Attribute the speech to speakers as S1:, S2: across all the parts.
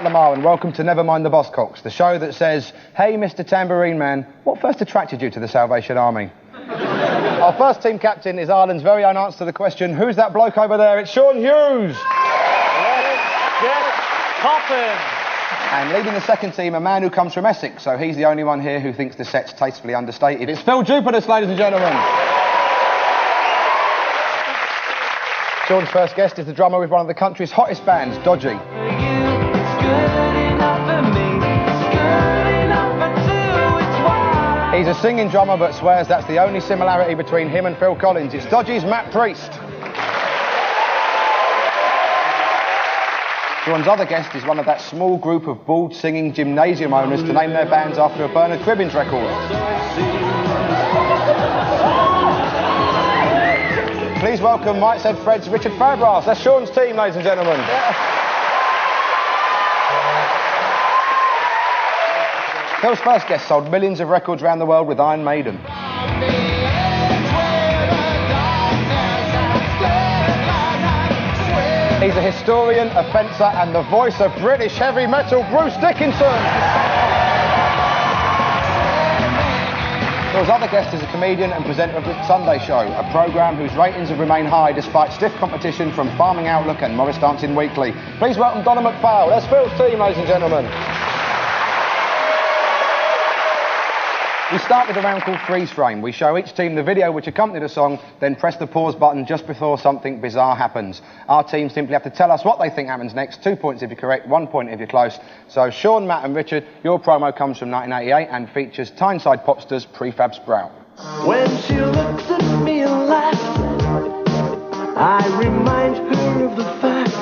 S1: Lamar and welcome to Never Mind the Buzzcocks, the show that says, hey Mr Tambourine Man, what first attracted you to the Salvation Army? Our first team captain is Ireland's very own answer to the question, who's that bloke over there? It's Sean Hughes!
S2: Let's get poppin'!
S1: And leading the second team, a man who comes from Essex, so he's the only one here who thinks the set's tastefully understated. It's Phil Jupiter, ladies and gentlemen. Sean's first guest is the drummer with one of the country's hottest bands, Dodgy. He's a singing drummer but swears that's the only similarity between him and Phil Collins. It's Dodgy's Matt Priest. Sean's other guest is one of that small group of bald singing gymnasium owners to name their bands after a Bernard Cribbins record. Please welcome Mike Said Fred's Richard Fabras. That's Sean's team, ladies and gentlemen. Phil's first guest sold millions of records around the world with Iron Maiden. He's a historian, a fencer, and the voice of British heavy metal, Bruce Dickinson. Phil's other guest is a comedian and presenter of The Sunday Show, a programme whose ratings have remained high despite stiff competition from Farming Outlook and Morris Dancing Weekly. Please welcome Donna McPhail. That's Phil's team, ladies and gentlemen. We start with a round called Freeze Frame. We show each team the video which accompanied a song, then press the pause button just before something bizarre happens. Our team simply have to tell us what they think happens next. 2 points if you're correct, 1 point if you're close. So Sean, Matt and Richard, your promo comes from 1988 and features Tyneside Popsters' Prefab Sprout.
S3: When she looks at me and laughs, I remind her of the fact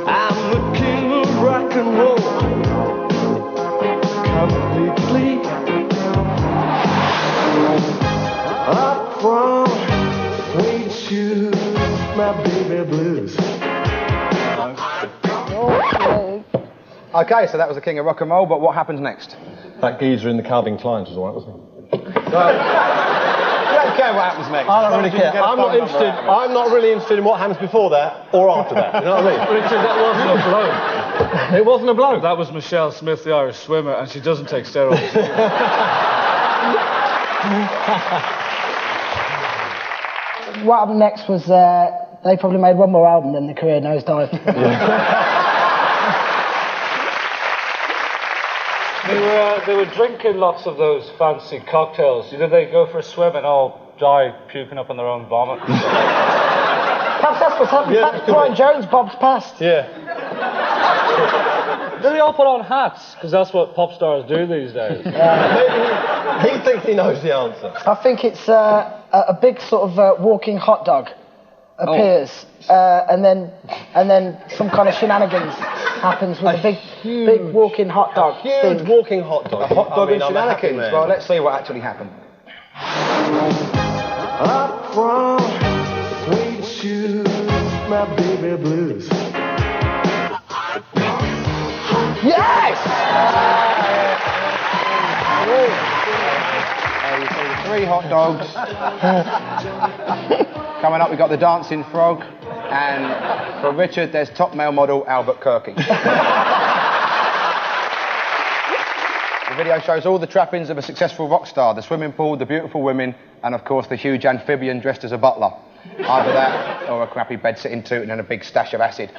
S3: I'm the king of rock and roll. Completely up from suede shoes, my baby blues.
S1: Okay, so that was the king of rock and roll, but what happens next?
S4: That geezer in the Calvin Kleins was all right, wasn't he?
S1: You don't care what happens next.
S4: I don't really care. I'm not really interested in what happens before that or after that. You know what I mean?
S2: Richard, that wasn't a blow.
S4: It wasn't a blow.
S2: That was Michelle Smith, the Irish swimmer, and she doesn't take steroids.
S5: What happened next was they probably made one more album, then the career nosedived.
S2: They were drinking lots of those fancy cocktails. You know, they go for a swim and all die puking up on their own vomit.
S5: Perhaps that's what's happened. Perhaps Brian Jones bobs past.
S4: Yeah.
S2: Do they all put on hats? Because that's what pop stars do these days.
S4: Maybe he thinks he knows the answer.
S5: I think it's a big sort of walking hot dog appears, and then some kind of shenanigans happens with a big walking hot dog.
S4: Huge walking hot dog.
S1: A hot dog and shenanigans. Well, let's see what actually happened.
S3: Up from suede shoes, my baby blues.
S5: Yes!
S1: You see the 3 hot dogs. Coming up, we've got the Dancing Frog. And for Richard, there's top male model Albert Kirky. The video shows all the trappings of a successful rock star, the swimming pool, the beautiful women, and of course the huge amphibian dressed as a butler. Either that, or a crappy bed-sitting tootin' and a big stash of acid.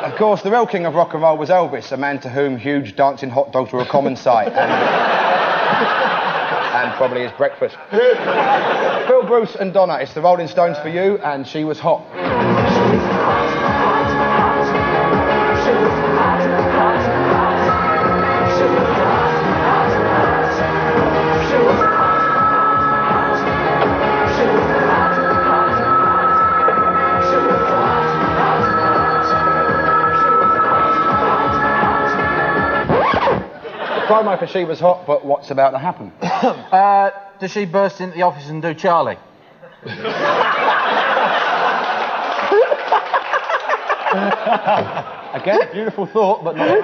S1: Of course, the real king of rock and roll was Elvis, a man to whom huge dancing hot dogs were a common sight, and probably his breakfast. Phil, Bruce and Donna, it's the Rolling Stones for you, and She Was Hot. Promo for She Was Hot, but what's about to happen?
S6: Does she burst into the office and do Charlie?
S1: Again, beautiful thought, but not...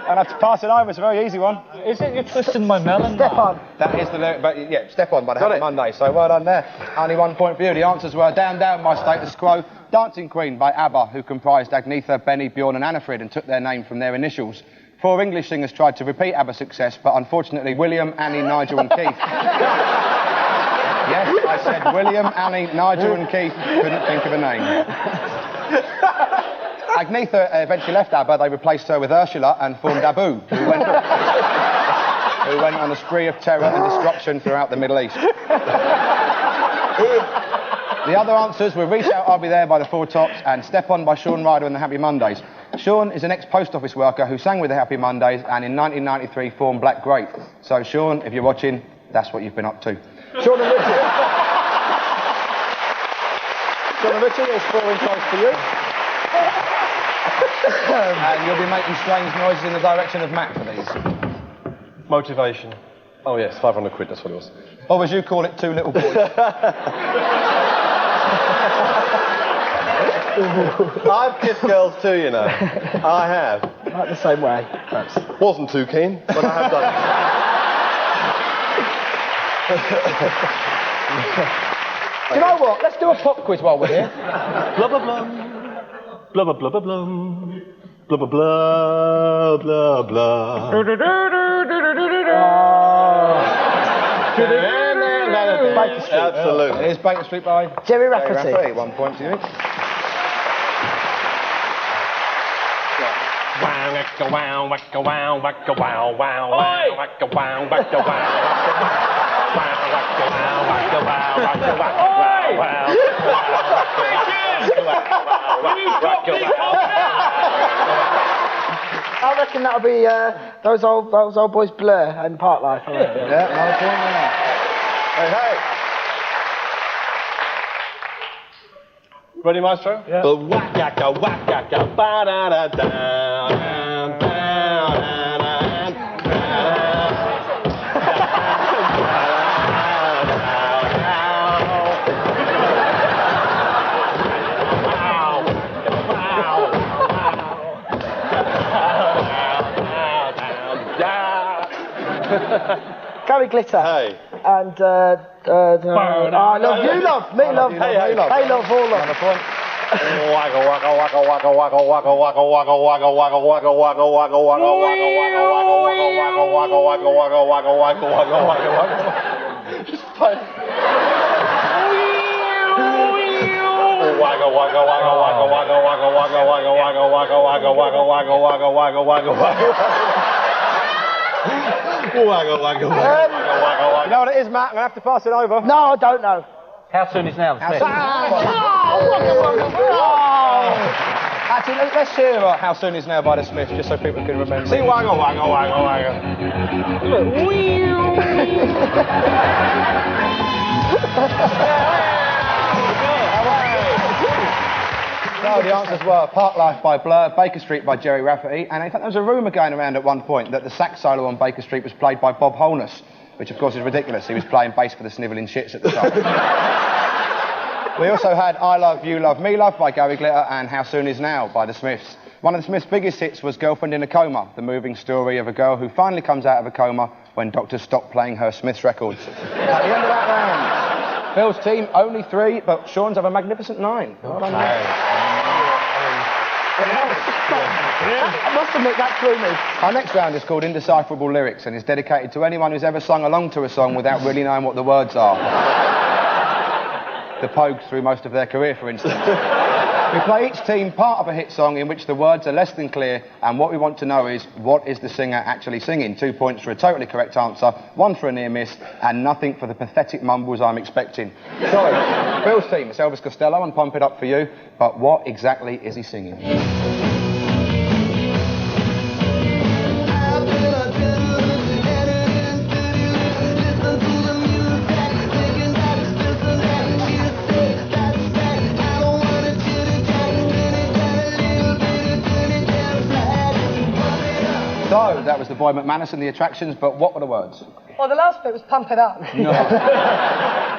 S1: I'll have to pass it over. It's a very easy one.
S2: Is it You're Twisting My Melon?
S5: Step on.
S1: That is the lyric, but yeah, Step On by the Happy Mondays. So well done there. Only 1 point for you. The answers were Down Down by Status Quo, Dancing Queen by ABBA, who comprised Agnetha, Benny, Bjorn and Annafrid and took their name from their initials. 4 English singers tried to repeat ABBA's success, but unfortunately William, Annie, Nigel and Keith. Yes, I said William, Annie, Nigel and Keith couldn't think of a name. Agnetha eventually left ABBA. They replaced her with Ursula and formed Abu, who went on a spree of terror and destruction throughout the Middle East. The other answers were Reach Out, I'll Be There by the Four Tops and Step On by Shaun Ryder and the Happy Mondays. Shaun is an ex-post office worker who sang with the Happy Mondays and in 1993 formed Black Grape. So Shaun, if you're watching, that's what you've been up to.
S4: Shaun and Richard. Shaun and Richard, there's 4 intros for you.
S1: And you'll be making strange noises in the direction of Matt for these.
S4: Motivation. Oh yes, 500 quid, that's what it was.
S1: Or as you call it, 2 little boys.
S4: I've kissed girls too, you know. I have.
S5: Not the same way, perhaps.
S4: Wasn't too keen, but I have done it.
S1: Do you know what? Let's do a pop quiz while we're here.
S4: Blah, blah, blah. Blah, blah, blah, blah, blah. Blah, blah, blah, blah, blah.
S5: Baker Street.
S4: Absolutely.
S1: It is Baker Street by
S5: Jerry Rafferty.
S1: Jerry Rafferty. 1 point to you.
S5: I reckon that'll be those old boys Blur and Parklife. I reckon.
S1: Yeah, 1 point there.
S4: Hey, hey. Ready, Maestro?
S2: Yeah.
S4: Whack-yaka, whack-yaka, ba-da-da-da,
S5: Gary Glitter.
S4: Hey.
S5: And I love you, love me, love,
S4: Hey, hey, love.
S5: hey, love, all love.
S1: Another point.
S4: Wagga, wagga, wagga, wagga, wagga, wagga, wagga, wagga, wagga, wagga, wagga, wagga, wagga, wagga, wagga, wagga, wagga. Just play. Wagga, wagga, wagga, wagga, wagga, wagga, wagga, wagga, wagga, wagga, wagga, wagga, wagga, wagga, wagga, wagga, wagga. Wagga, wagga, wagga, wagga, wagga.
S1: You know what it is, Matt? I'm going to have to pass it over.
S5: No, I don't know.
S6: How soon is now? Smith?
S1: Actually, let's hear How Soon Is Now by the Smiths, just so people can remember.
S4: See, wagga, wagga, wagga, wagga.
S1: No, the answers were Parklife by Blur, Baker Street by Jerry Rafferty, and in fact there was a rumour going around at one point that the sax solo on Baker Street was played by Bob Holness, which of course is ridiculous. He was playing bass for the Snivelling Shits at the time. We also had I Love You, Love Me, Love by Gary Glitter and How Soon Is Now by the Smiths. One of the Smiths' biggest hits was Girlfriend in a Coma, the moving story of a girl who finally comes out of a coma when doctors stop playing her Smiths records. At the end of that round, Phil's team only 3, but Shaun's have a magnificent 9. Well done,
S5: I must admit, that threw me.
S1: Our next round is called Indecipherable Lyrics and is dedicated to anyone who's ever sung along to a song without really knowing what the words are. The Pogues through most of their career, for instance. We play each team part of a hit song in which the words are less than clear, and what we want to know is, what is the singer actually singing? 2 points for a totally correct answer, 1 for a near miss, and nothing for the pathetic mumbles I'm expecting. So, Phil's team, it's Elvis Costello, and Pump It Up for you, but what exactly is he singing? So, that was the boy McManus and the Attractions, but what were the words?
S7: Well, the last bit was Pump It Up.
S1: No.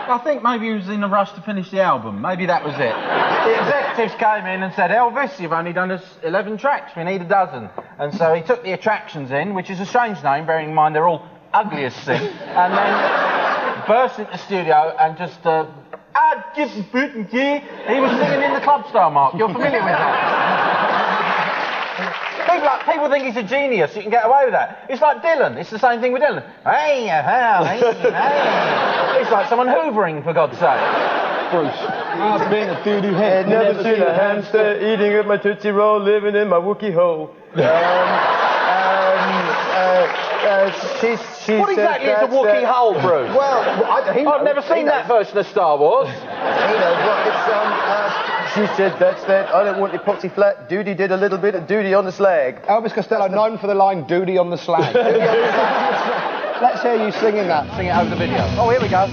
S6: I think maybe he was in a rush to finish the album. Maybe that was it. The executives came in and said, Elvis, you've only done us 11 tracks, we need a dozen. And so he took the Attractions in, which is a strange name, bearing in mind they're all ugly as sin, and then burst into the studio and just, he was singing in the club style, Mark. You're familiar with that? People think he's a genius. You can get away with that. It's like Dylan. It's the same thing with Dylan. Hey. It's like someone hoovering, for God's sake.
S3: Bruce. I've been a doo-doo head. Never seen a hamster eating up my Tootsie Roll, living in my Wookiee hole. She
S8: What exactly is a Wookiee hole, Bruce?
S3: Well,
S8: I've never seen that version of Star Wars.
S3: He knows what it's, she said that's that. I don't want your poxy flat. Duty did a little bit of duty on the slag.
S1: Elvis Costello, known for the line "Duty on the slag." Let's hear you singing that.
S6: Sing it over the video. Oh, here we go.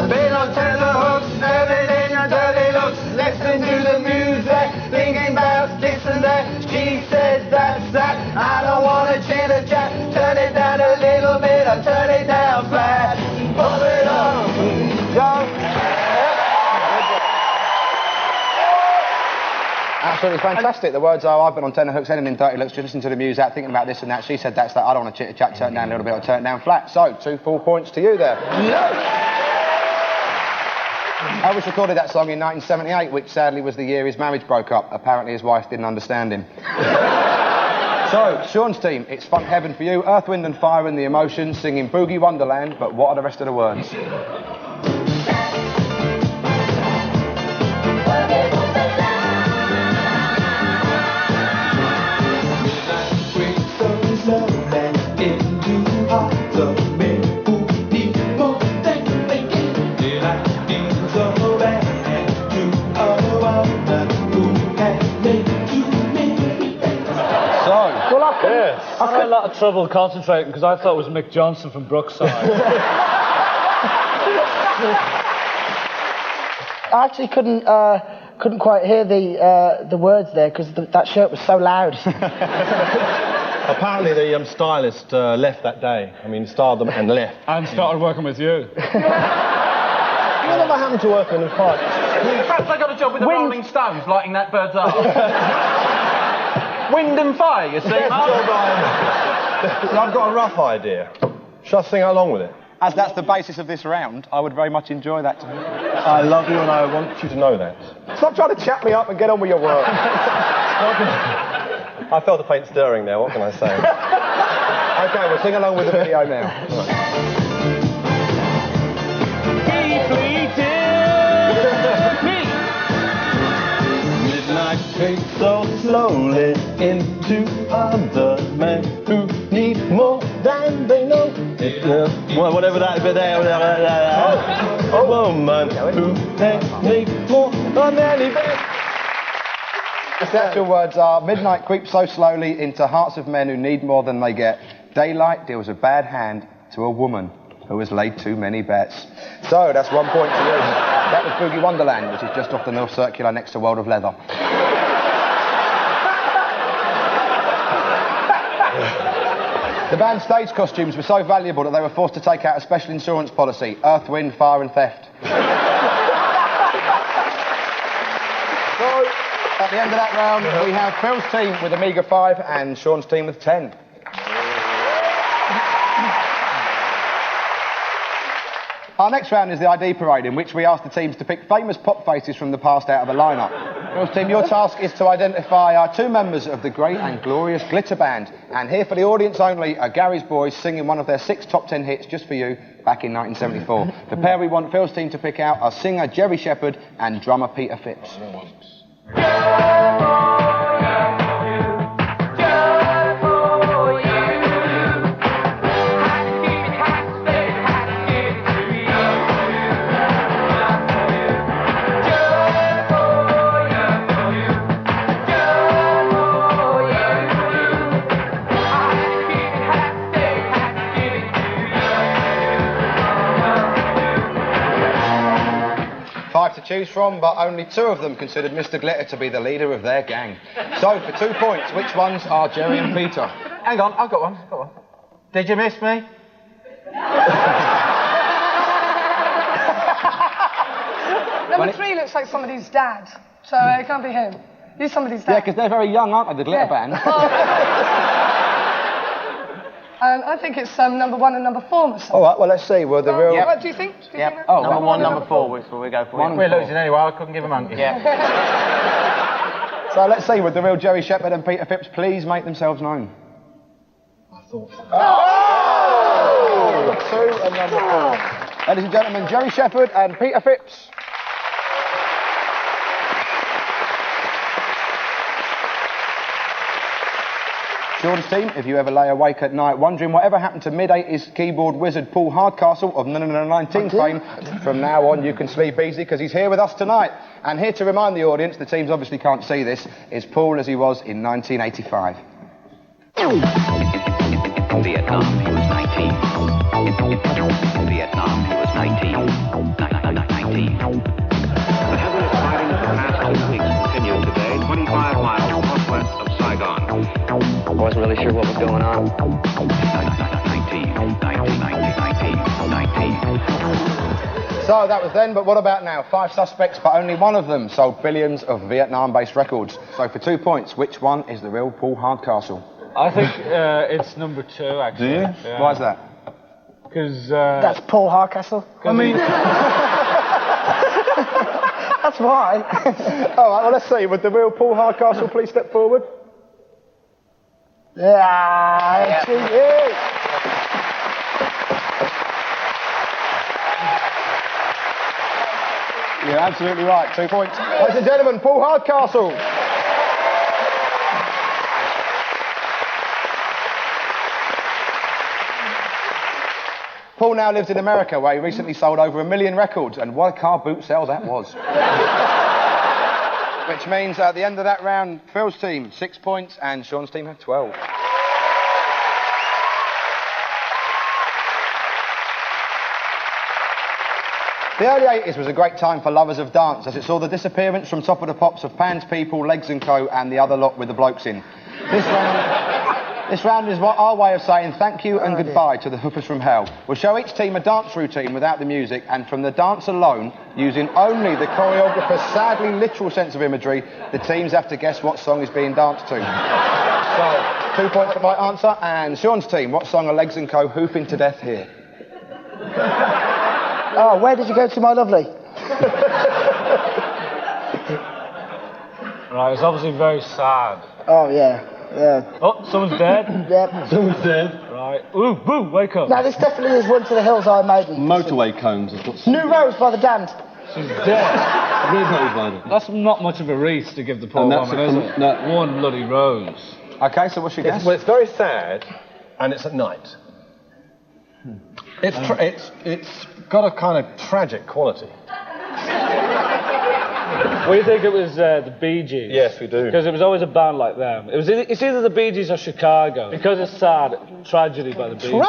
S3: Been on tenterhooks, everything on dirty looks. Listen to the music, thinking about this and that. She says that's that. I don't want to chitter chat. Turn it down a little bit, I turn it down flat. Pump it up,
S1: Absolutely fantastic. The words are, I've been on tenterhooks, heading in dirty looks, just listening to the music, thinking about this and that. She said that's that. I don't want to chitter chat, turn it down a little bit, I turn it down flat. So, 2 full points to you there. Elvis recorded that song in 1978, which sadly was the year his marriage broke up. Apparently his wife didn't understand him. So, Sean's team, it's funk heaven for you. Earth, Wind and Fire and the Emotions, singing Boogie Wonderland, but what are the rest of the words?
S2: I had a lot of trouble concentrating because I thought it was Mick Johnson from Brookside.
S5: I actually couldn't quite hear the words there because that shirt was so loud.
S4: Apparently the stylist left that day. I mean, styled them and left.
S2: And started working with you.
S4: Whatever happened to working in parts?
S6: Perhaps I got a job with the Rolling Stones, lighting that bird's eye. Wind and Fire, you see, Mark?
S4: I've got a rough idea. Shall I sing along with it?
S1: As that's the basis of this round, I would very much enjoy that.
S4: I love you and I want you to know that.
S1: Stop trying to chat me up and get on with your work.
S4: I felt the paint stirring there, what can I say?
S1: OK, we'll sing along with the video now.
S3: Midnight creeps so slowly into other men who need more than they know.
S4: Well, whatever that bit there. A woman who needs more than any man.
S1: The actual words are, midnight creeps so slowly into hearts of men who need more than they get. Daylight deals a bad hand to a woman who has laid too many bets. So, that's 1 point to you. That was Boogie Wonderland, which is just off the North Circular next to World of Leather. The band's stage costumes were so valuable that they were forced to take out a special insurance policy. Earth, Wind, Fire and Theft. So, at the end of that round, we have Phil's team with a meagre 5 and Sean's team with 10. Our next round is the ID parade, in which we ask the teams to pick famous pop faces from the past out of a lineup. Phil's team, your task is to identify our 2 members of the great and glorious Glitter Band. And here for the audience only are Gary's Boys singing one of their 6 top 10 hits just for you back in 1974. The pair we want Phil's team to pick out are singer Jerry Shepherd and drummer Peter Phipps. To choose from, but only 2 of them considered Mr. Glitter to be the leader of their gang. So, for 2 points, which ones are Jerry and Peter?
S6: Hang on, I've got one. Did you miss me?
S7: Number 3 looks like somebody's dad, so it can't be him. He's somebody's dad.
S1: Yeah, because they're very young, aren't they, the glitter band?
S7: And I think it's number 1 and number 4 must
S1: All right, well, let's see. Well, the real...
S7: What do you think? Do you think that?
S8: Oh, number 1, number 4, which will we go for?
S6: We're losing anyway, I couldn't give a monkey.
S8: Yeah.
S1: So let's see, would the real Jerry Shepherd and Peter Phipps please make themselves known?
S3: I thought so.
S1: Oh! 2 and number 4. Ladies and gentlemen, Jerry Shepherd and Peter Phipps. Sean's team, if you ever lay awake at night wondering whatever happened to mid-80s keyboard wizard Paul Hardcastle of 19 fame, from now on you can sleep easy because he's here with us tonight. And here to remind the audience, the teams obviously can't see this, is Paul as he was in 1985.
S9: Vietnam, he was 19. Vietnam, he was 19. 19. The heavy fighting for the past 2 weeks continued today, 25 miles northwest of Saigon.
S10: I wasn't really sure what was going on.
S9: 19.
S1: So that was then, but what about now? 5 suspects, but only one of them sold billions of Vietnam-based records. So for 2 points, which one is the real Paul Hardcastle?
S2: I think it's number 2, actually.
S1: Do you?
S2: Yeah.
S1: Why is that?
S2: Because...
S5: That's Paul Hardcastle.
S2: I mean...
S5: That's why.
S1: All right, well, let's see. Would the real Paul Hardcastle please step forward?
S5: Yeah.
S1: You're absolutely right. 2 points. Ladies and gentlemen, Paul Hardcastle. Paul now lives in America, where he recently sold over 1 million records, and what a car boot sale that was. Which means at the end of that round, Phil's team 6 points, and Sean's team have 12. The early 80s was a great time for lovers of dance, as it saw the disappearance from Top of the Pops of Pan's People, Legs & Co, and the other lot with the blokes in. This round is our way of saying thank you and goodbye to the hoopers from hell. We'll show each team a dance routine without the music, and from the dance alone, using only the choreographer's sadly literal sense of imagery, the teams have to guess what song is being danced to. So, 2 points for my answer, and Sean's team, what song are Legs & Co hooping to death here?
S5: Oh, where did you go to, my lovely?
S2: Right, it's obviously very sad.
S5: Oh, yeah. Yeah.
S2: Oh, someone's dead?
S5: Yep.
S4: Someone's dead.
S2: Right. Ooh, boo, wake up.
S5: No, this definitely is One to the Hills, Iron Maiden.
S4: Motorway cones have got...
S5: New Rose by the Damned.
S2: She's dead.
S4: Red Rose Rider.
S2: That's not much of a wreath to give the poor woman, is it?
S4: No.
S2: One bloody rose.
S1: Okay, so what's your guess?
S3: Well, it's very sad, and it's at night. It's got a kind of tragic quality.
S2: We think it was the Bee Gees.
S3: Yes, we do.
S2: Because it was always a band like them. It's either the Bee Gees or Chicago. Because it's sad, Tragedy by the Bee Gees.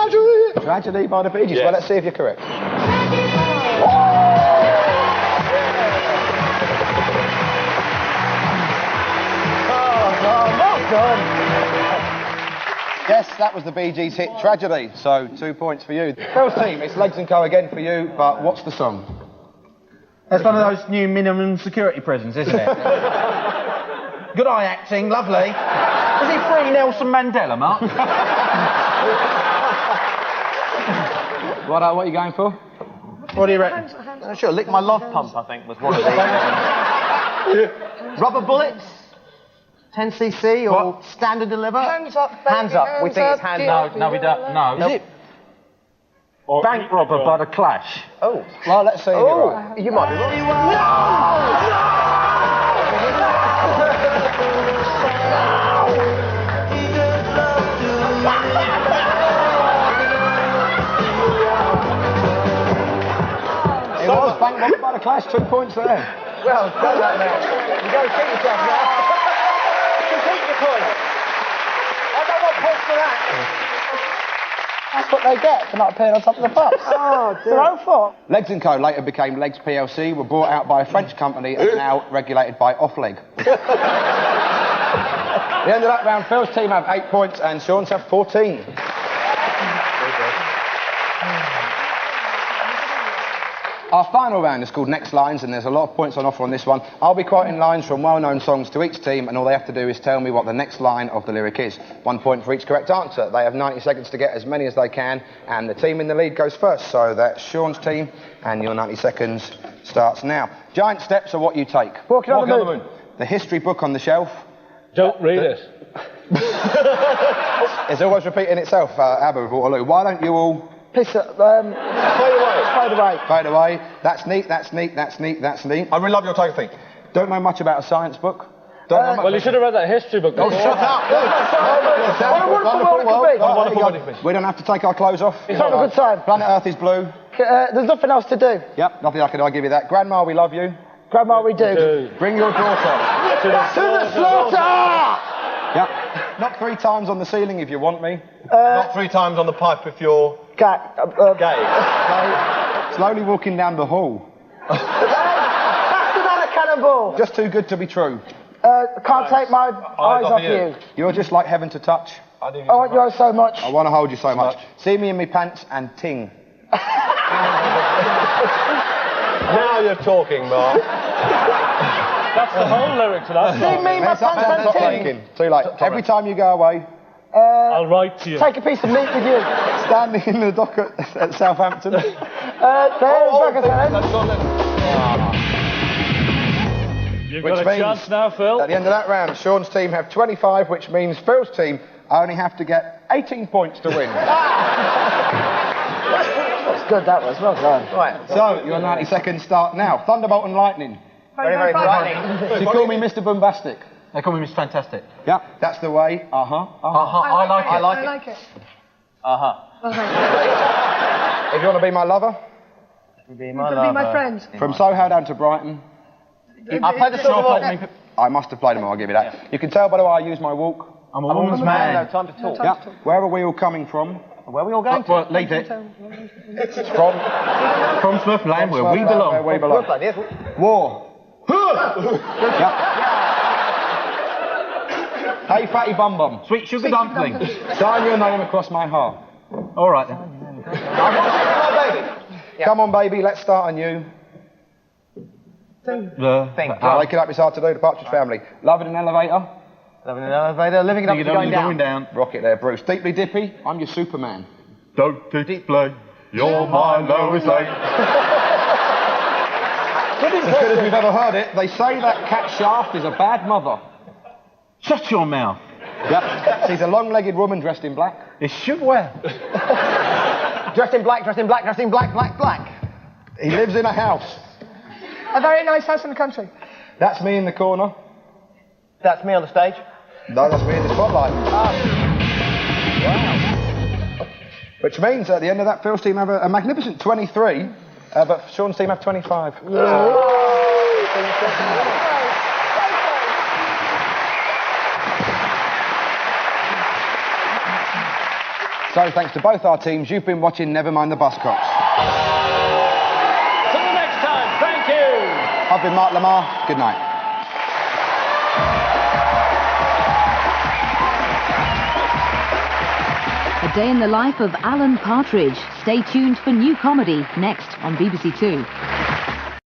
S1: Tragedy by the Bee Gees.
S3: Yes.
S1: Well, let's see if you're correct.
S5: Well done.
S1: Yes, that was the Bee Gees hit Tragedy, so 2 points for you. Phil's team, it's Legs & Co again for you, but what's the song?
S6: That's one of those new minimum security prisons, isn't it? Good eye acting, lovely. Was he free Nelson Mandela, Mark?
S1: What are you going for?
S8: What do you reckon? Sure, Lick My Love Pump, I think, was one of the... Rubber Bullets? 10cc or
S6: What?
S8: Stand and Deliver?
S7: Hands up, baby,
S8: Hands up. We think it's hands up.
S6: No, we don't. No.
S8: Is it?
S2: Or
S6: Bank Robber by the Clash.
S8: Oh.
S1: Well, let's see if you're right.
S8: You might be wrong.
S1: It was Bank Robber by the Clash, 2 points there.
S8: Well, done that now. You go keep yourself now. You keep the point. I don't want points for that.
S5: That's what they get for not appearing on Top of the Pops.
S8: Oh,
S5: It's their own fault.
S1: Legs & Co later became Legs PLC, were brought out by a French company and now regulated by Off-Leg. At the end of that round, Phil's team have 8 points and Sean's have 14. Our final round is called Next Lines, and there's a lot of points on offer on this one. I'll be quoting lines from well-known songs to each team, and all they have to do is tell me what the next line of the lyric is. 1 point for each correct answer. They have 90 seconds to get as many as they can, and the team in the lead goes first. So that's Sean's team, and your 90 seconds starts now. Giant steps are what you take.
S5: Walking on the moon.
S1: The history book on the shelf.
S2: Don't read it.
S1: It's always repeating itself, Abba with Waterloo. Why don't you all...
S5: Piss it. Fade away. Fade away.
S1: Fade away. That's neat, that's neat, that's neat, that's neat.
S8: I really love your take of thing.
S1: Don't know much about a science book. Don't know much.
S2: Well, you should have read that history book.
S8: Oh, shut up!
S1: We don't have to take our clothes off.
S5: It's not a good time.
S1: Planet Earth is blue.
S5: There's nothing else to do.
S1: Yep, nothing I can give you that. Grandma, we love you.
S5: Grandma, we do.
S1: Bring your daughter.
S5: To the slaughter!
S1: Yep. Knock 3 times on the ceiling if you want me.
S8: Not 3 times on the pipe if you're...
S5: Gay.
S1: Slowly walking down the hall.
S5: Faster than a cannonball.
S1: Just too good to be true.
S5: Can't take my eyes off you.
S1: You're just like heaven to touch.
S5: I want you so much.
S1: I want to hold you so much. See me in me pants and ting.
S8: Now you're talking, Mark.
S2: That's the whole lyric to that
S5: See
S2: song.
S5: me, my pants and ting.
S1: Too late. Every time you go away,
S2: I'll write to you.
S5: Take a piece of meat with you.
S1: standing in the dock at Southampton.
S5: There's Buzzcocks.
S2: You've
S1: Which
S2: got a
S1: means,
S2: chance now, Phil.
S1: at the end of that round, Sean's team have 25, which means Phil's team only have to get 18 points to win.
S5: That's good, that was. Well done.
S8: Right.
S1: So, your 90 seconds start now. Thunderbolt and lightning.
S8: Very, very frightening.
S1: Do you call me Mr. Bombastic?
S6: They call me Mr. Fantastic.
S1: Yeah, that's the way.
S6: I like it.
S1: If you want to be my lover,
S6: Be my
S7: friend.
S1: from Soho down to Brighton.
S8: I played the song.
S1: I must have played them all, I'll give you that. You can tell by the way I use my walk.
S6: I'm a woman's man.
S8: No time to talk.
S1: Yeah. Where are we all coming from?
S8: Where are we all going to?
S1: Well, lead it. It's from
S6: From Smurfland, where we
S1: Where
S6: belong.
S1: we belong. War. Yeah. Hey, fatty bum bum.
S6: Sweet sugar dumpling.
S1: Sign your name across my heart.
S6: All right then.
S1: Come on, baby, let's start anew. Wake it up, it's hard to do, the Partridge Family. Love in an elevator.
S8: Living in an elevator, living it up, going down.
S1: Rocket there, Bruce. Deeply dippy, I'm your Superman.
S4: Don't display, you're my Lois Lane.
S1: As good as we've ever heard it, they say that cat Shaft is a bad mother.
S6: Shut your mouth.
S1: Yep. She's a long-legged woman dressed in black.
S6: It should wear.
S8: Dressed in black, dressed in black, dressed in black, black, black.
S1: He lives in a house.
S7: A very nice house in the country.
S1: That's me in the corner.
S8: That's me on the stage.
S1: No, that's me in the spotlight. Wow. Which means at the end of that, Phil's team have a magnificent 23, but Sean's team have 25. So, thanks to both our teams, you've been watching Never Mind the Buzzcocks.
S2: Till the next time, thank you.
S1: I've been Mark Lamar. Good night.
S11: A day in the life of Alan Partridge. Stay tuned for new comedy next on BBC Two.